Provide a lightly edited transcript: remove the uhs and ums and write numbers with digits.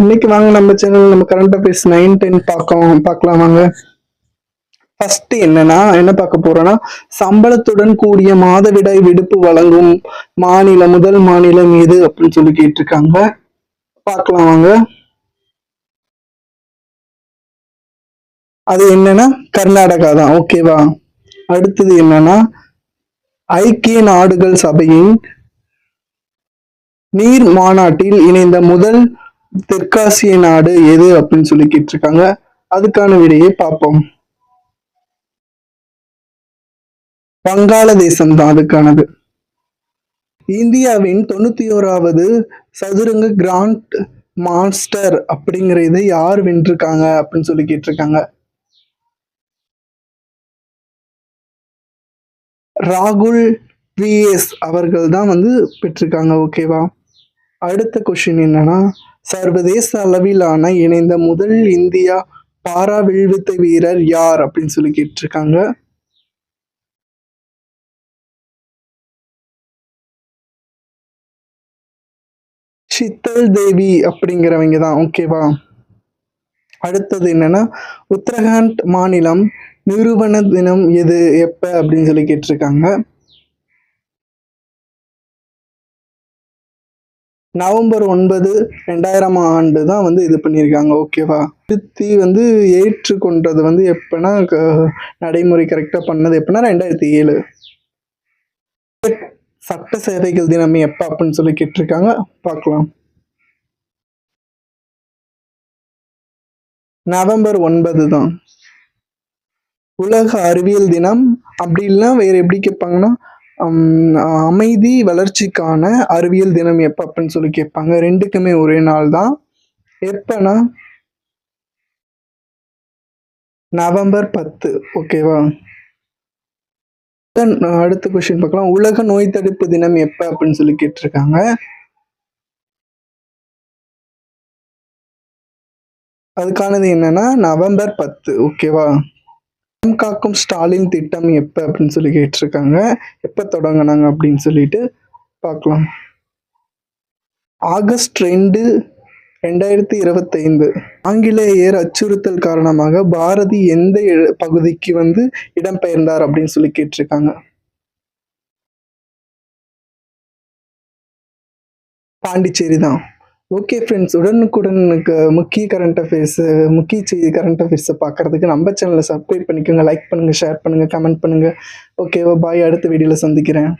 இன்னைக்கு வாங்க நம்ம சேனல் நம்ம கரண்ட் அஃபேர்ஸ் 9, 10 பார்க்கலாம் வாங்க. ஃபர்ஸ்ட் என்ன பார்க்க போறோம்னா, சம்பளத்துடன் கூடிய மாதவிடாய் விடுப்பு வழங்கும் முதல் மாநிலம் எது அப்படின்னு சொல்லி கேட்டிருக்காங்க. பார்க்கலாம் வாங்க. அது என்னன்னா கர்நாடகா தான். ஓகேவா. அடுத்தது என்னன்னா, ஐக்கிய நாடுகள் சபையின் நீர் மாநாட்டில் இணைந்த முதல் தெற்காசிய நாடு எது அப்படின்னு சொல்லி கேட்டிருக்காங்க. அதுக்கான விடையை பார்ப்போம். வங்காளதேசம் தான் அதுக்கானது. இந்தியாவின் 91வது சதுரங்க கிராண்ட் மாஸ்டர் அப்படிங்கிற இதை யார் வென்றிருக்காங்க அப்படின்னு சொல்லி கேட்டிருக்காங்க. ராகுல் VS அவர்கள் தான் பெற்றிருக்காங்க. ஓகேவா. அடுத்த கொஸ்டின் என்னன்னா, சர்வதேச அளவிலான இணைந்த முதல் இந்தியா பாரா வில்வித்தை வீரர் யார் அப்படின்னு சொல்லி கேட்டிருக்காங்க. ஷித்தல் தேவி அப்படிங்கிறவங்க தான். ஓகேவா. அடுத்தது என்னன்னா, உத்தரகாண்ட் மாநிலம் நிறுவன தினம் எது எப்ப அப்படின்னு சொல்லி கேட்டிருக்காங்க. நவம்பர் 9, 2000 ஆண்டு தான் இது பண்ணியிருக்காங்க. ஓகேவா. திருத்தி ஏற்றுக்கொண்டது எப்பன்னா நடைமுறை கரெக்டா பண்ணது எப்பன்னா 2007. சட்ட சேவைகள் தினம் எப்ப அப்படின்னு சொல்லி கேட்டிருக்காங்க. பார்க்கலாம். நவம்பர் 9 தான். உலக அறிவியல் தினம் அப்படி இல்லைன்னா வேற எப்படி கேட்பாங்கன்னா, அமைதி வளர்ச்சிக்கான அறிவியல் தினம் எப்ப அப்படின்னு சொல்லி கேட்பாங்க. ரெண்டுக்குமே ஒரே நாள் தான். எப்பன்னா நவம்பர் 10. ஓகேவா. அடுத்த கொஸ்டின் பார்க்கலாம். உலக நோய் தடுப்பு தினம் எப்ப அப்படின்னு சொல்லி கேட்டிருக்காங்க. அதுக்கானது என்னன்னா நவம்பர் 10. ஓகேவா. காக்கும் ஸ்டாலின் திட்டம் எப்ப அப்படின்னு சொல்லி கேட்டிருக்காங்க. எப்ப தொடங்கினாங்க அப்படின்னு சொல்லிட்டு பார்க்கலாம். ஆகஸ்ட் 2, 2025. ஆங்கிலேயர் அச்சுறுத்தல் காரணமாக பாரதி எந்த பகுதிக்கு இடம்பெயர்ந்தார் அப்படின்னு சொல்லி கேட்டிருக்காங்க. பாண்டிச்சேரி தான். ஓகே ஃப்ரெண்ட்ஸ், உடனுக்குடன் முக்கிய கரண்ட் அஃபேர்ஸை பார்க்கறதுக்கு நம்ம சேனலை சப்ஸ்கிரைப் பண்ணிக்கோங்க. லைக் பண்ணுங்க, ஷேர் பண்ணுங்க, கமெண்ட் பண்ணுங்க. ஓகேவா. பாய். அடுத்த வீடியோல சந்திக்கிறேன்.